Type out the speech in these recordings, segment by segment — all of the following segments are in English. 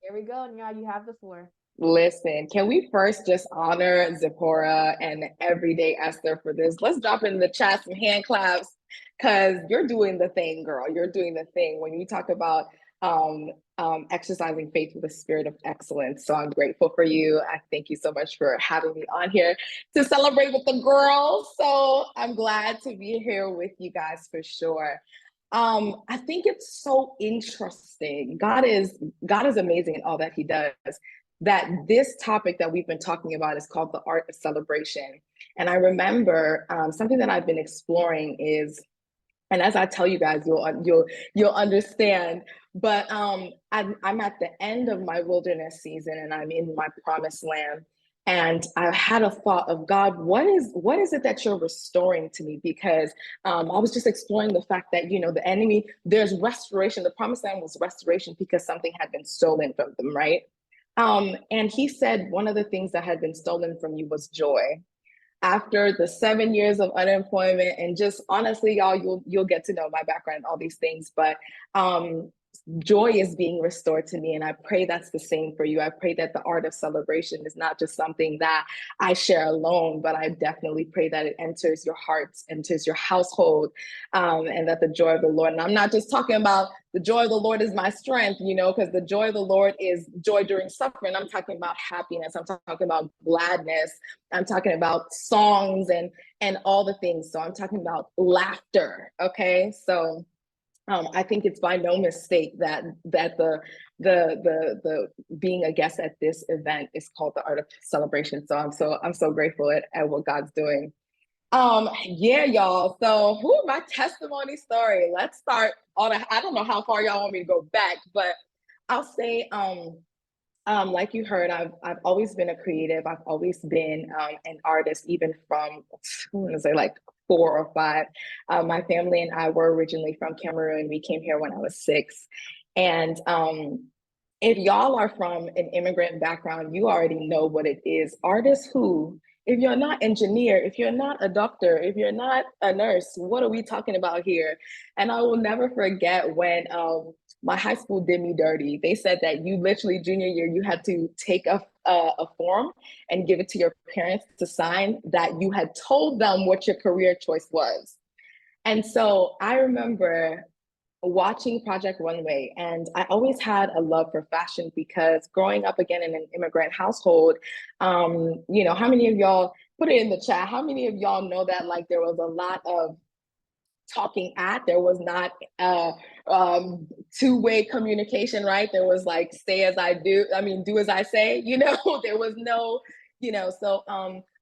Here we go, Nyorh, you have the floor. Listen, can we first just honor Zipporah and Everyday Esther for this? Let's drop in the chat some hand claps because you're doing the thing, girl. You're doing the thing when you talk about um, exercising faith with a spirit of excellence. So I'm grateful for you. I thank you so much for having me on here to celebrate with the girls. So I'm glad to be here with you guys for sure. I think it's so interesting. God is amazing in all that He does, that this topic that we've been talking about is called the art of celebration. And I remember something that I've been exploring is, and as I tell you guys, you'll understand. But I'm at the end of my wilderness season, and I'm in my promised land. And I had a thought of, God, what is it that you're restoring to me? Because I was just exploring the fact that the enemy, there's restoration. The promised land was restoration because something had been stolen from them, right? And he said one of the things that had been stolen from you was joy. After the 7 years of unemployment, and just honestly, y'all, you'll get to know my background and all these things, but joy is being restored to me. And I pray that's the same for you. I pray that the art of celebration is not just something that I share alone, but I definitely pray that it enters your hearts, enters your household, and that the joy of the Lord, and I'm not just talking about the joy of the Lord is my strength, because the joy of the Lord is joy during suffering. I'm talking about happiness. I'm talking about gladness. I'm talking about songs and all the things. So I'm talking about laughter. Okay. So I think it's by no mistake that the being a guest at this event is called the Art of Celebration. So I'm so grateful at what God's doing. Yeah, y'all. So my testimony story. Let's start on I don't know how far y'all want me to go back, but I'll say like you heard, I've always been a creative. I've always been an artist, even from I want to say like 4 or 5. My family and I were originally from Cameroon. We came here when I was 6, and if y'all are from an immigrant background, you already know what it is. Artists who, if you're not engineer, if you're not a doctor, if you're not a nurse, what are we talking about here? And I will never forget when my high school did me dirty. They said that you literally junior year, you had to take a form and give it to your parents to sign that you had told them what your career choice was. And so I remember watching Project Runway, and I always had a love for fashion because growing up again in an immigrant household, how many of y'all put it in the chat? How many of y'all know that like there was a lot of talking there was not two-way communication, right? There was like say as I do, I mean do as I say, there was no, so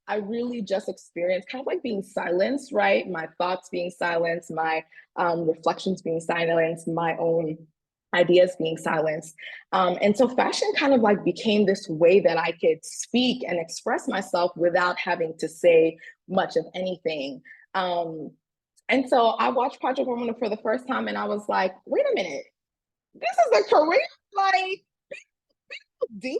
I really just experienced kind of like being silenced, right? My thoughts being silenced, my reflections being silenced, my own ideas being silenced. And so fashion kind of like became this way that I could speak and express myself without having to say much of anything. And so I watched Project Woman for the first time, and I was like, wait a minute, this is a career? Like, people do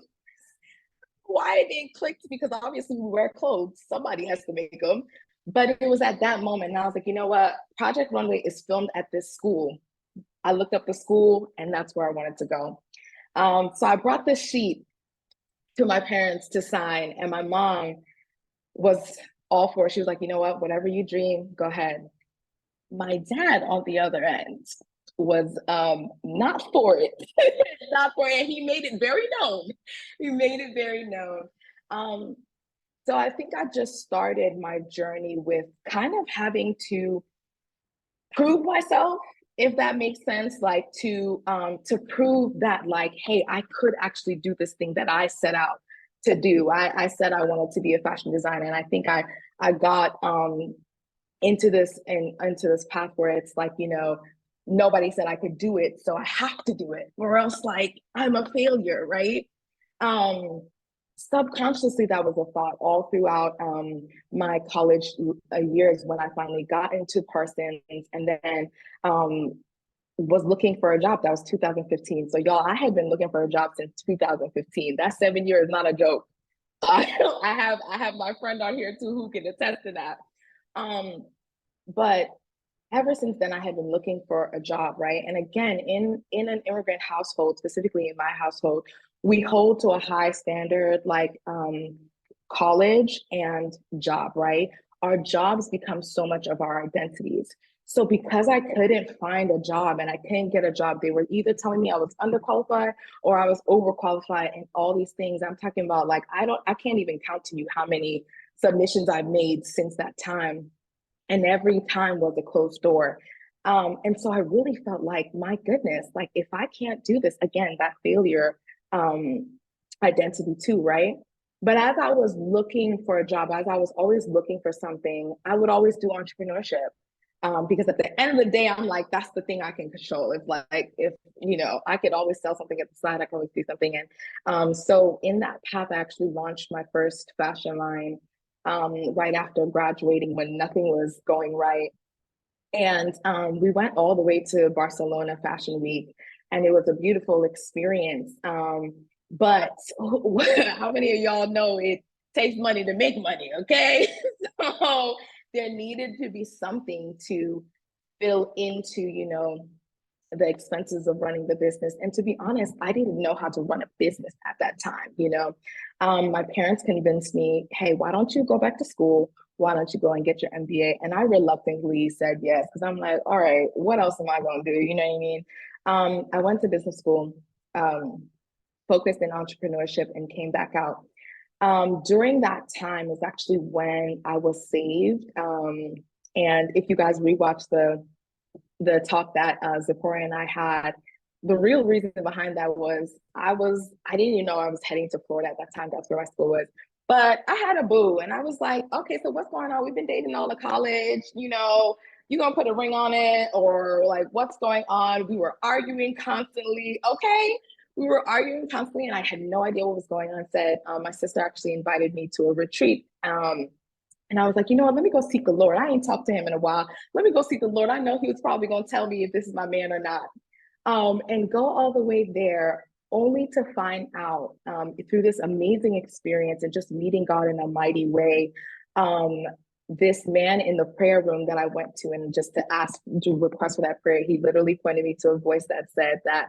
why it didn't click, because obviously we wear clothes. Somebody has to make them. But it was at that moment, and I was like, you know what? Project Runway is filmed at this school. I looked up the school, and that's where I wanted to go. So I brought this sheet to my parents to sign, and my mom was all for it. She was like, you know what? Whatever you dream, go ahead. My dad, on the other end, was not for it. Not for it. He made it very known. He made it very known. Um, so I think I just started my journey with kind of having to prove myself, if that makes sense, like to prove that like, hey, I could actually do this thing that I set out to do. I said I wanted to be a fashion designer, and I think I got into this path where it's like, nobody said I could do it, so I have to do it, or else like I'm a failure, right? um Subconsciously that was a thought all throughout my college years, when I finally got into Parsons, and then um was looking for a job. That was 2015. So y'all, I had been looking for a job since 2015. That 7 years is not a joke. I have my friend on here too who can attest to that. um but ever since then, I had been looking for a job, right? And again, in an immigrant household, specifically in my household, we hold to a high standard, like college and job, right? Our jobs become so much of our identities. So because I couldn't find a job and I couldn't get a job, they were either telling me I was underqualified or I was overqualified and all these things. I'm talking about like I can't even count to you how many submissions I've made since that time. And every time was a closed door. And so I really felt like, my goodness, like if I can't do this, again, that failure um, identity too, right? But as I was looking for a job, as I was always looking for something, I would always do entrepreneurship. Because at the end of the day, I'm like, that's the thing I can control. It's like, if, I could always sell something at the side, I can always do something. And so in that path, I actually launched my first fashion line right after graduating when nothing was going right. And we went all the way to Barcelona Fashion Week, and it was a beautiful experience. But how many of y'all know it takes money to make money? Okay. So there needed to be something to fill into, the expenses of running the business. And to be honest, I didn't know how to run a business at that time. My parents convinced me, hey, why don't you go back to school? Why don't you go and get your MBA? And I reluctantly said yes, because I'm like, all right, what else am I going to do? You know what I mean? I went to business school, focused in entrepreneurship, and came back out. During that time is actually when I was saved. And if you guys rewatch the talk that Zipporah and I had, the real reason behind that was I didn't even know I was heading to Florida at that time. That's where my school was. But I had a boo and I was like, okay, so what's going on? We've been dating all the college, you gonna put a ring on it, or like what's going on? We were arguing constantly. Okay. We were arguing constantly and I had no idea what was going on. Said my sister actually invited me to a retreat. And I was like, you know what? Let me go seek the Lord. I ain't talked to him in a while. Let me go seek the Lord. I know he was probably going to tell me if this is my man or not. And go all the way there, only to find out through this amazing experience and just meeting God in a mighty way. This man in the prayer room that I went to, and just to request for that prayer, he literally pointed me to a voice that said that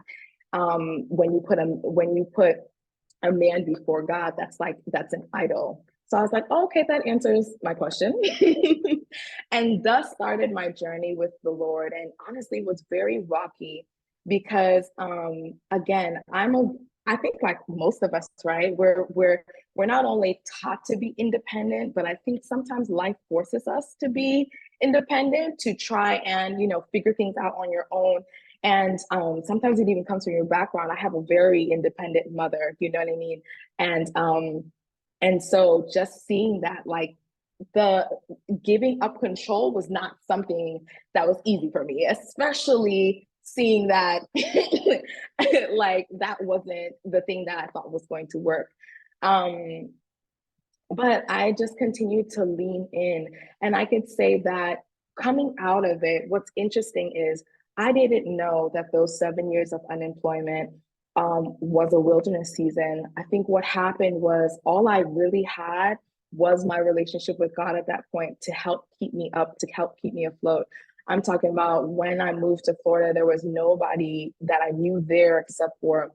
when you put a man before God, that's an idol. So I was like, oh, okay, that answers my question. And thus started my journey with the Lord. And honestly, it was very rocky because again, I think like most of us, right? We're not only taught to be independent, but I think sometimes life forces us to be independent, to try and, figure things out on your own. And sometimes it even comes from your background. I have a very independent mother, you know what I mean? And so just seeing that, like, the giving up control was not something that was easy for me, especially seeing that like that wasn't the thing that I thought was going to work. Um, but I just continued to lean in. And I could say that coming out of it, what's interesting is I didn't know that those 7 years of unemployment was a wilderness season. I think what happened was all I really had was my relationship with God at that point to help keep me up, to help keep me afloat. I'm talking about when I moved to Florida, there was nobody that I knew there except for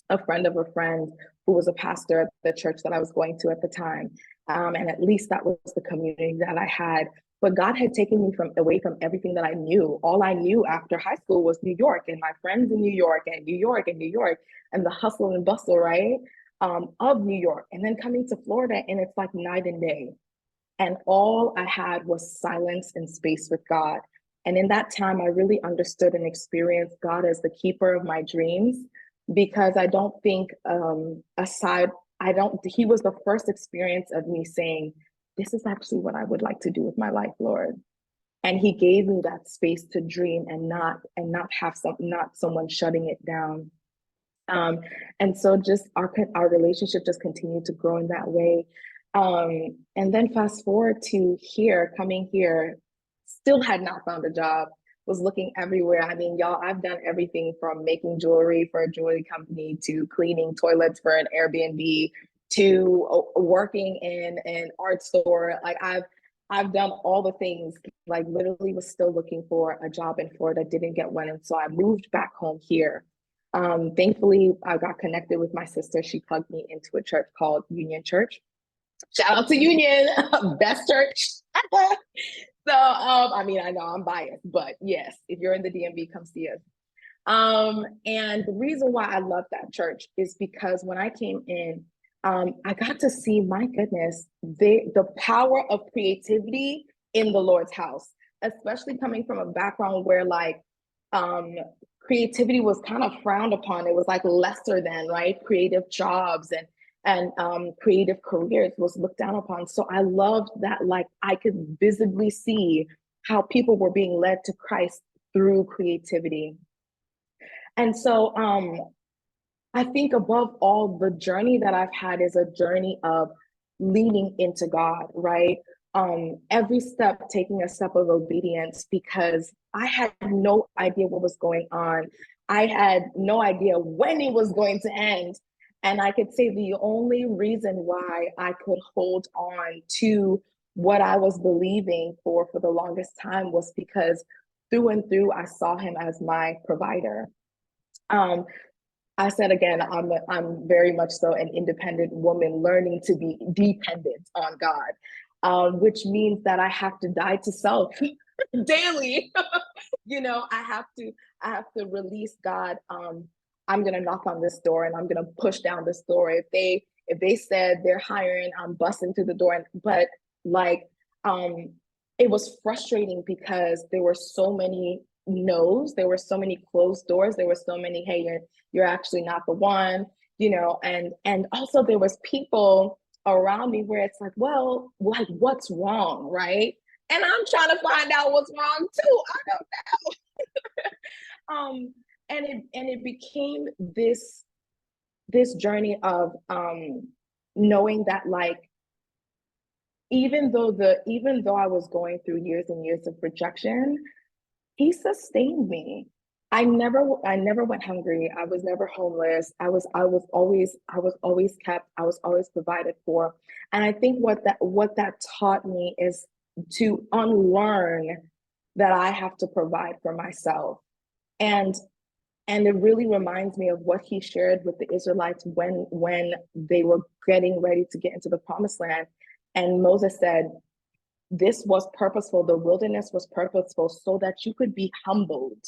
a friend of a friend who was a pastor at the church that I was going to at the time. And at least that was the community that I had. But God had taken me away from everything that I knew. All I knew after high school was New York and my friends in New York and New York and New York and the hustle and bustle, right? Of New York. And then coming to Florida, and it's like night and day. And all I had was silence and space with God. And in that time, I really understood and experienced God as the keeper of my dreams, because I don't think he was the first experience of me saying, this is actually what I would like to do with my life, Lord. And he gave me that space to dream and not someone shutting it down. Um, and so just our relationship just continued to grow in that way. And then fast forward to coming here, still had not found a job, was looking everywhere. I mean, y'all, I've done everything from making jewelry for a jewelry company to cleaning toilets for an Airbnb to working in an art store. Like I've done all the things, like literally was still looking for a job in Florida, didn't get one. And so I moved back home here. Thankfully, I got connected with my sister. She plugged me into a church called Union Church. Shout out to Union, best church. So, I mean, I know I'm biased, but yes, if you're in the DMV, come see us. And the reason why I love that church is because when I came in, I got to see, my goodness, the power of creativity in the Lord's house, especially coming from a background where like um, creativity was kind of frowned upon. It was like lesser than, right? Creative jobs and creative careers was looked down upon. So I loved that, like I could visibly see how people were being led to Christ through creativity. And so I think above all, the journey that I've had is a journey of leaning into God, right? Every step taking a step of obedience, because I had no idea what was going on. I had no idea when it was going to end. And I could say the only reason why I could hold on to what I was believing for the longest time was because through and through, I saw him as my provider. Um, I said again, I'm very much so an independent woman learning to be dependent on God, which means that I have to die to self daily. You know, I have to release God. I'm gonna knock on this door and I'm gonna push down this door. If they said they're hiring, I'm busting through the door. But like, um, it was frustrating because there were so many no's, there were so many closed doors, there were so many, hey, you're actually not the one, you know, and also there was people around me where it's like, well, like what's wrong, right? And I'm trying to find out what's wrong too. I don't know. And it became this journey of knowing that, like, even though I was going through years and years of rejection, he sustained me. I never went hungry. I was never homeless. I was always kept. I was always provided for. And I think what that taught me is to unlearn that I have to provide for myself. And and it really reminds me of what he shared with the Israelites when they were getting ready to get into the promised land. And Moses said, this was purposeful. The wilderness was purposeful so that you could be humbled.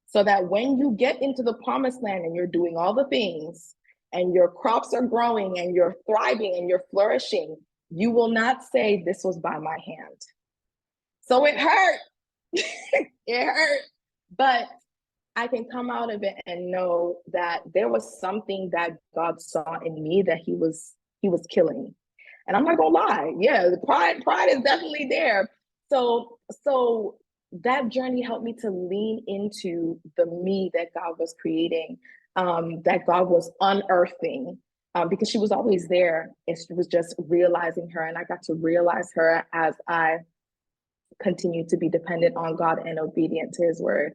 So that when you get into the promised land and you're doing all the things and your crops are growing and you're thriving and you're flourishing, you will not say, this was by my hand. So it hurt. It hurt. But I can come out of it and know that there was something that God saw in me that he was killing. And I'm not gonna lie, yeah, the pride is definitely there. So that journey helped me to lean into the me that God was creating, that God was unearthing, because she was always there. It was just realizing her, and I got to realize her as I continued to be dependent on God and obedient to His word.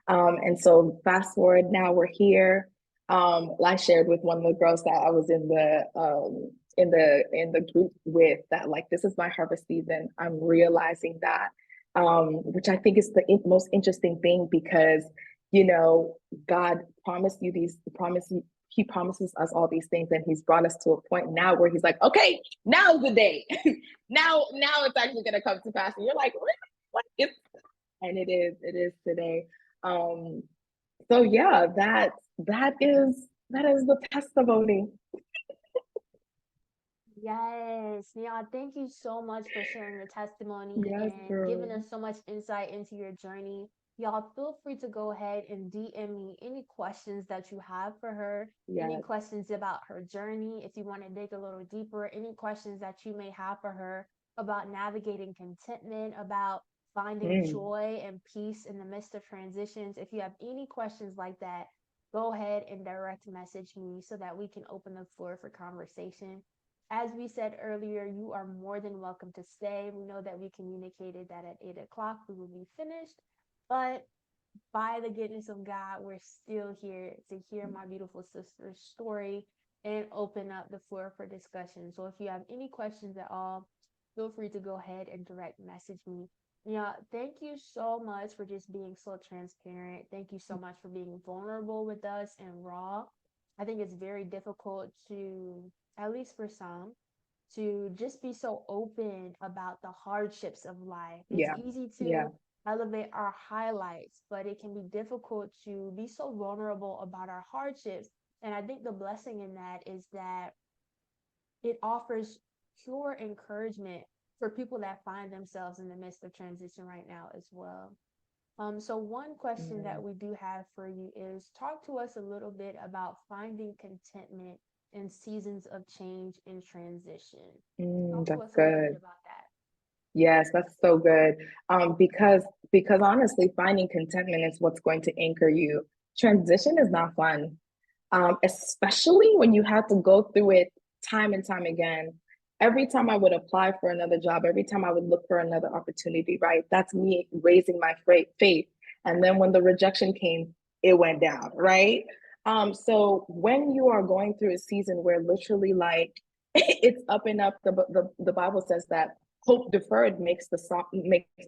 And so fast forward, now we're here. I shared with one of the girls that I was in the group with, that like, this is my harvest season. I'm realizing that, which I think is the most interesting thing, because you know, God promised you these promise. He promises us all these things, and He's brought us to a point now where He's like, okay, now's the day. now it's actually going to come to pass, and you're like, really? What? And it is today. Um, so yeah, that is the testimony. Yes, Nyorh, thank you so much for sharing your testimony Yes, and giving girl. us so much insight into your journey. Y'all feel free to go ahead and DM me any questions that you have for her, any Yes. questions about her journey, if you want to dig a little deeper, any questions that you may have for her about navigating contentment, about finding Mm. joy and peace in the midst of transitions. If you have any questions like that, go ahead and direct message me so that we can open the floor for conversation. As we said earlier, you are more than welcome to stay. We know that we communicated that at 8 o'clock we will be finished, but by the goodness of God, we're still here to hear my beautiful sister's story and open up the floor for discussion. So if you have any questions at all, feel free to go ahead and direct message me. Yeah, thank you so much for just being so transparent. Thank you so much for being vulnerable with us and raw. I think it's very difficult to, at least for some, to just be so open about the hardships of life. It's Yeah. easy Yeah. to elevate our highlights, but it can be difficult to be so vulnerable about our hardships. And I think the blessing in that is that it offers pure encouragement for people that find themselves in the midst of transition right now as well. So one question that we do have for you is talk to us a little bit about finding contentment in seasons of change and transition. Talk to That's us a little bit good. about that. Yes, that's so good. Because honestly, finding contentment is what's going to anchor you. Transition is not fun, especially when you have to go through it time and time again. Every time I would apply for another job, every time I would look for another opportunity, right? That's me raising my faith. And then when the rejection came, it went down, right? So when you are going through a season where literally like it's up and up, the Bible says that hope deferred makes the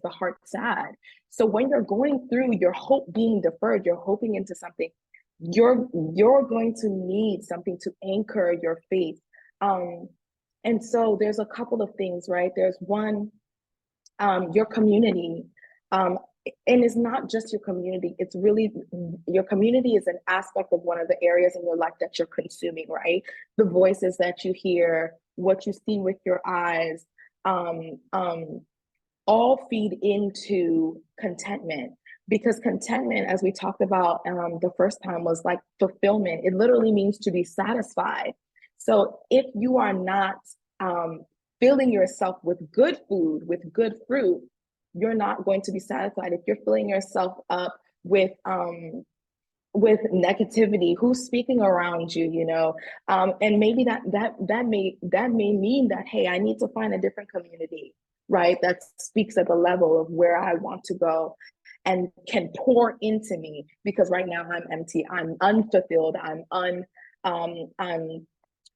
heart sad. So when you're going through your hope being deferred, you're hoping into something, you're going to need something to anchor your faith. Um, and so there's a couple of things, right? There's one, your community. Um, and it's not just your community, it's really your community is an aspect of one of the areas in your life that you're consuming, right? The voices that you hear, what you see with your eyes, um, um, all feed into contentment, because contentment, as we talked about the first time, was like fulfillment. It literally means to be satisfied. So if you are not um, filling yourself with good food, with good fruit, you're not going to be satisfied. If you're filling yourself up with negativity, who's speaking around you, and maybe that may mean that, hey, I need to find a different community, right, that speaks at the level of where I want to go and can pour into me, because right now I'm empty, I'm unfulfilled,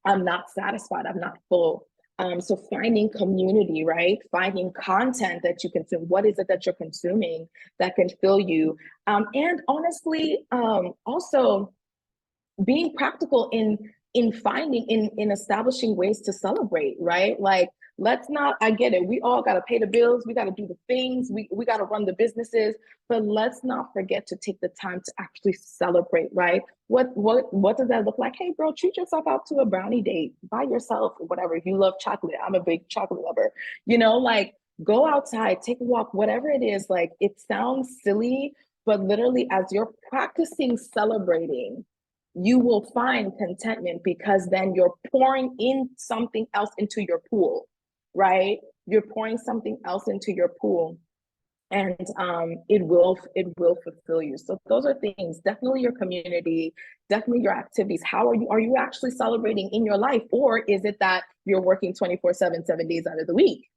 I'm not satisfied, I'm not full. So finding community, right? Finding content that you consume. What is it that you're consuming that can fill you? And honestly, also being practical in finding in establishing ways to celebrate, right? Like, let's not, I get it, we all got to pay the bills, we got to do the things, we got to run the businesses, but let's not forget to take the time to actually celebrate, right? What does that look like? Hey girl, treat yourself out to a brownie date by yourself or whatever. If you love chocolate, I'm a big chocolate lover, like, go outside, take a walk, whatever it is. Like, it sounds silly, but literally as you're practicing celebrating, you will find contentment, because then you're pouring in something else into your pool, right? You're pouring something else into your pool, and it will fulfill you. So those are things, definitely your community, definitely your activities. How are you actually celebrating in your life, or is it that you're working 24/7, 7 days out of the week?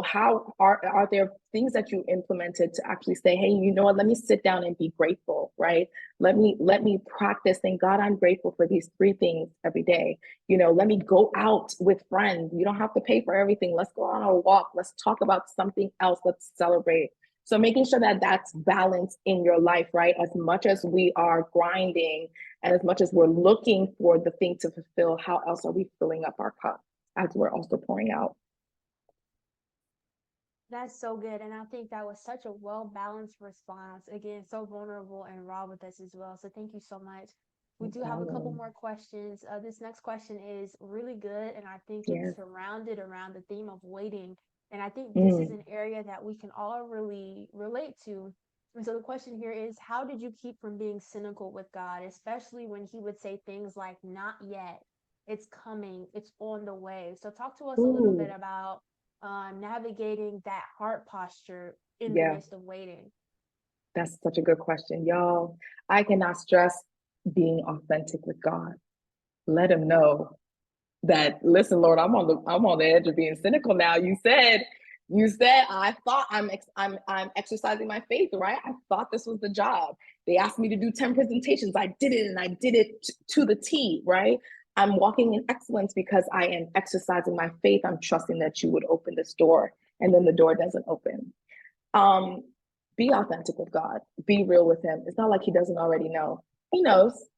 How are there things that you implemented to actually say, hey, you know what, let me sit down and be grateful, right? Let me practice saying, God, I'm grateful for these three things every day. Let me go out with friends. You don't have to pay for everything. Let's go on a walk, let's talk about something else, let's celebrate. So making sure that that's balanced in your life, right? As much as we are grinding and as much as we're looking for the thing to fulfill, how else are we filling up our cup as we're also pouring out? That's so good. And I think that was such a well balanced response. Again, so vulnerable and raw with us as well. So thank you so much. We No do have a couple problem. more questions. This next question is really good. And I think it's Yes. surrounded around the theme of waiting. And I think this is Mm. an area that we can all really relate to. And so the question here is, how did you keep from being cynical with God, especially when he would say things like, not yet, it's coming, it's on the way? So talk to us a little bit Ooh, about navigating that heart posture in the yeah, midst of waiting. that's such a good question, y'all. I cannot stress being authentic with God. Let him know that, listen, Lord, I'm on the edge of being cynical now. You said I thought I'm exercising my faith, right? I thought this was the job. They asked me to do 10 presentations. I did it, and I did it to the T, right? I'm walking in excellence because I am exercising my faith. I'm trusting that you would open this door, and then the door doesn't open. Um, be authentic with God. Be real with him. It's not like he doesn't already know. He knows.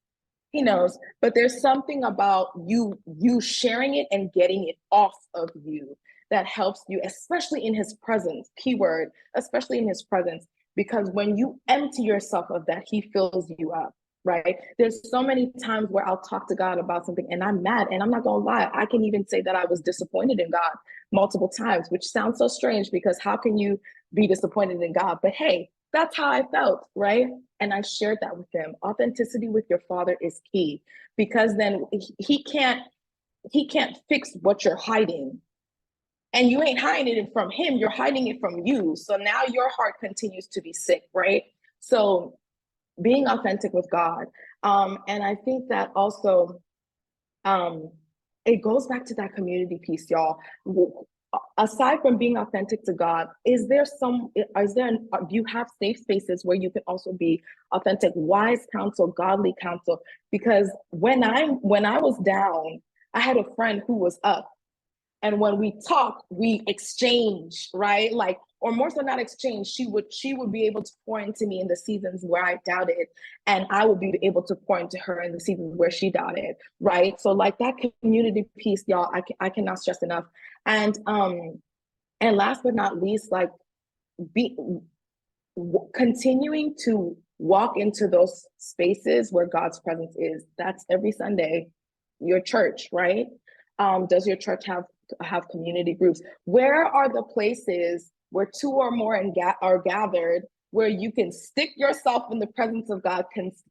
He knows. But there's something about you sharing it and getting it off of you that helps you, especially in his presence. Keyword, especially in his presence. Because when you empty yourself of that, he fills you up. Right. There's so many times where I'll talk to God about something and I'm mad. And I'm not gonna lie, I can even say that I was disappointed in God multiple times, which sounds so strange because how can you be disappointed in God? But hey, that's how I felt, right? And I shared that with him. Authenticity with your father is key because then he can't fix what you're hiding. And you ain't hiding it from him, you're hiding it from you. So now your heart continues to be sick, right? So being authentic with God. And I think that also um, it goes back to that community piece, y'all. Aside from being authentic to God, do you have safe spaces where you can also be authentic, wise counsel, godly counsel? Because when I was down, I had a friend who was up, and when we talk we exchange, right? Like, or more so not exchange, she would be able to pour into me in the seasons where I doubted, and I would be able to pour into her in the seasons where she doubted, right? So like that community piece, y'all, I cannot stress enough. And last but not least, like, be continuing to walk into those spaces where God's presence is. That's every Sunday. Your church, right? Does your church have community groups? Where are the places where two or more are gathered, where you can stick yourself in the presence of God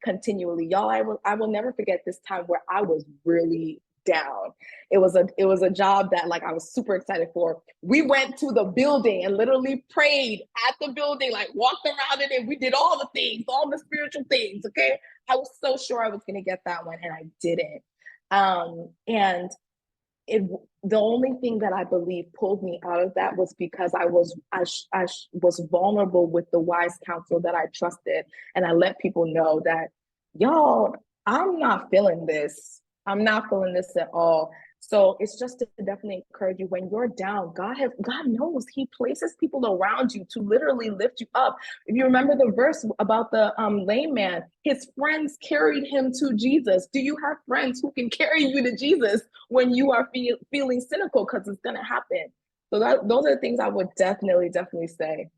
continually? Y'all, I will never forget this time where I was really down. It was a job that, like, I was super excited for. We went to the building and literally prayed at the building, like walked around it, and we did all the things, all the spiritual things. Okay, I was so sure I was going to get that one, and I didn't. And it the only thing that I believe pulled me out of that was because I was vulnerable with the wise counsel that I trusted, and I let people know that, y'all, I'm not feeling this. I'm not feeling this at all. So it's just to definitely encourage you when you're down. God knows He places people around you to literally lift you up. If you remember the verse about the lame man, his friends carried him to Jesus. Do you have friends who can carry you to Jesus when you are feeling cynical? Because it's going to happen. So those are the things I would definitely say.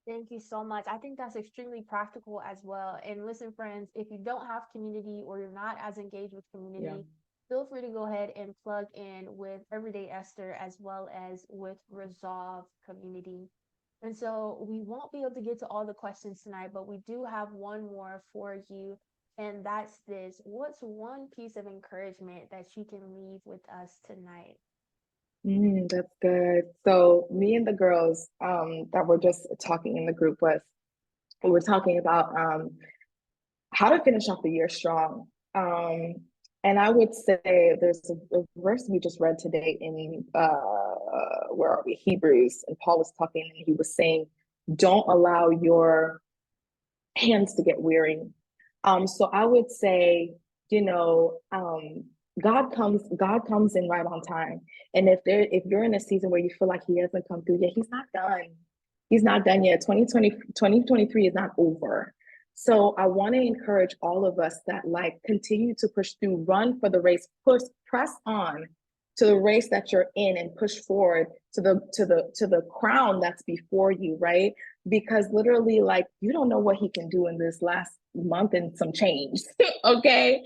Thank you so much. I think that's extremely practical as well. And listen, friends, if you don't have community or you're not as engaged with Yeah. community, feel free to go ahead and plug in with Everyday Esther as well as with Resolve Community. And so we won't be able to get to all the questions tonight, but we do have one more for you. And that's this: what's one piece of encouragement that you can leave with us tonight? That's good. So me and the girls that were just talking in the group we were talking about how to finish off the year strong. And I would say there's a verse we just read today in where are we? Hebrews, and Paul was talking and he was saying, "Don't allow your hands to get weary." So I would say, you know, God comes in right on time. And if you're in a season where you feel like He hasn't come through yet, He's not done. He's not done yet. 2023 is not over. So I want to encourage all of us that, like, continue to push through, run for the race, press on to the race that you're in, and push forward to the crown that's before you, right? Because literally, like, you don't know what He can do in this last month and some change. Okay.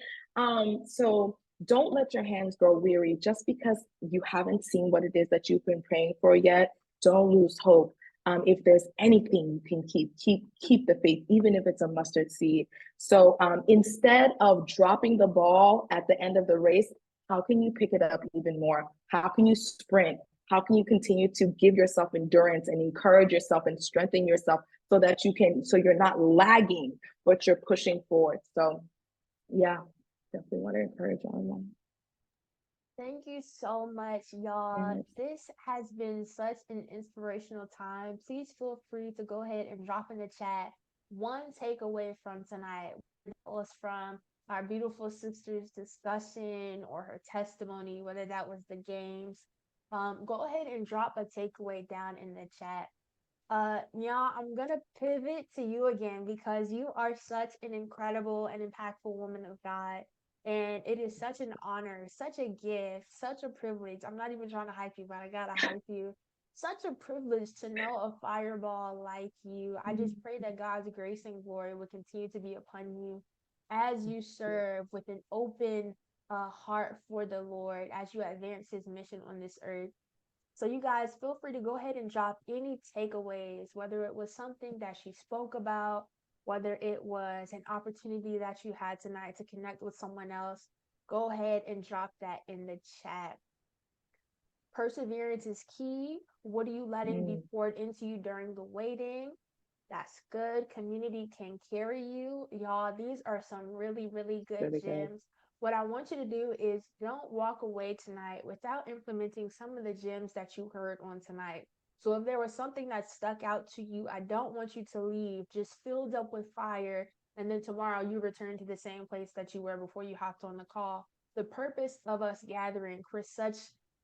So don't let your hands grow weary just because you haven't seen what it is that you've been praying for yet. Don't lose hope. If there's anything you can keep the faith, even if it's a mustard seed. So instead of dropping the ball at the end of the race, how can you pick it up even more? How can you sprint? How can you continue to give yourself endurance and encourage yourself and strengthen yourself so you're not lagging, but you're pushing forward? So yeah, definitely want to encourage everyone. Thank you so much, y'all. Yes. This has been such an inspirational time. Please feel free to go ahead and drop in the chat one takeaway from tonight. It was from our beautiful sister's discussion or her testimony, whether that was the games, go ahead and drop a takeaway down in the chat. Nyorh, I'm gonna pivot to you again because you are such an incredible and impactful woman of God. And it is such an honor, such a gift, such a privilege. I'm not even trying to hype you, but I gotta hype you. Such a privilege to know a fireball like you. I just pray that God's grace and glory will continue to be upon you as you serve with an open heart for the Lord, as you advance his mission on this earth. So you guys feel free to go ahead and drop any takeaways, whether it was something that she spoke about, whether it was an opportunity that you had tonight to connect with someone else. Go ahead and drop that in the chat. Perseverance is key. What are you letting be poured into you during the waiting? That's good. Community can carry you. Y'all, these are some really, really good Really good. gems. What I want you to do is don't walk away tonight without implementing some of the gems that you heard on tonight. So if there was something that stuck out to you, I don't want you to leave just filled up with fire. And then tomorrow you return to the same place that you were before you hopped on the call. The purpose of us gathering for such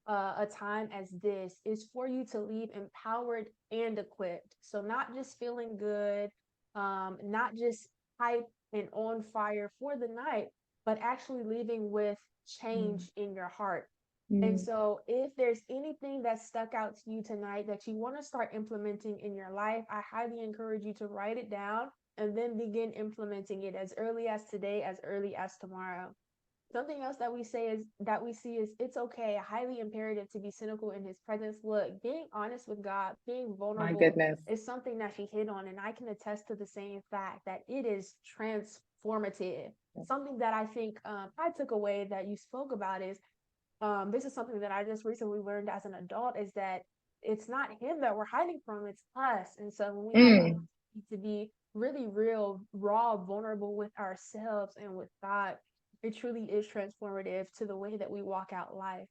a time as this is for you to leave empowered and equipped. So not just feeling good, not just hype and on fire for the night, but actually leaving with change in your heart. And so, if there's anything that stuck out to you tonight that you want to start implementing in your life, I highly encourage you to write it down and then begin implementing it as early as today, as early as tomorrow. Something else that we see is it's okay, highly imperative to be cynical in his presence. Look, being honest with God, being My vulnerable goodness. is something that she hit on, and I can attest to the same fact that it is transformative. Something that I think I took away that you spoke about is this is something that I just recently learned as an adult is that it's not him that we're hiding from, it's us. And so when we have the opportunity to be really real, raw, vulnerable with ourselves and with God, it truly is transformative to the way that we walk out life.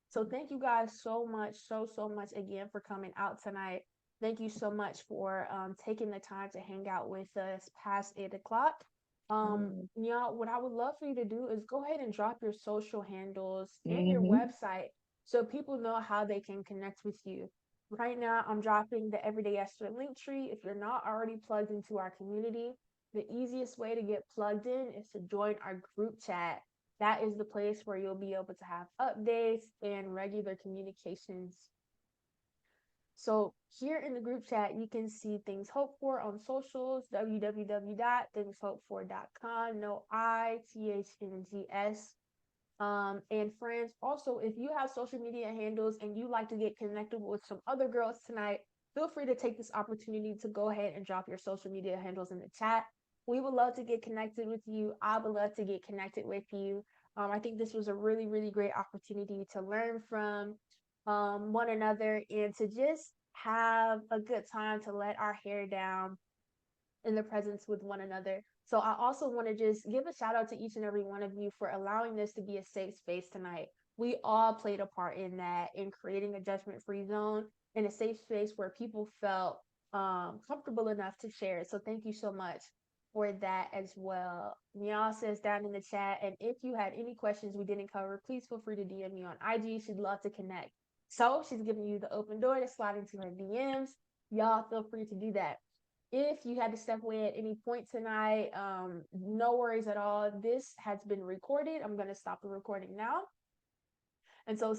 So thank you guys so much, so much again for coming out tonight. Thank you so much for taking the time to hang out with us past 8 o'clock. Nyorh, what I would love for you to do is go ahead and drop your social handles and your website so people know how they can connect with you. Right now, I'm dropping the Everyday Esther link tree. If you're not already plugged into our community, the easiest way to get plugged in is to join our group chat. That is the place where you'll be able to have updates and regular communications. So here in the group chat, you can see Things Hoped For on socials, www.thingshopefor.com, no ITHNGS. And friends, also, if you have social media handles and you like to get connected with some other girls tonight, feel free to take this opportunity to go ahead and drop your social media handles in the chat. We would love to get connected with you. I would love to get connected with you. I think this was a really, really great opportunity to learn from one another and to just have a good time to let our hair down in the presence with one another. So I also want to just give a shout out to each and every one of you for allowing this to be a safe space tonight. We all played a part in that, in creating a judgment-free zone and a safe space where people felt comfortable enough to share. So thank you so much for that as well. Nyorh says down in the chat, and if you had any questions we didn't cover, please feel free to DM me on IG. She'd love to connect. So she's giving you the open door to slide into her DMs. Y'all feel free to do that. If you had to step away at any point tonight, no worries at all. This has been recorded. I'm going to stop the recording now. And so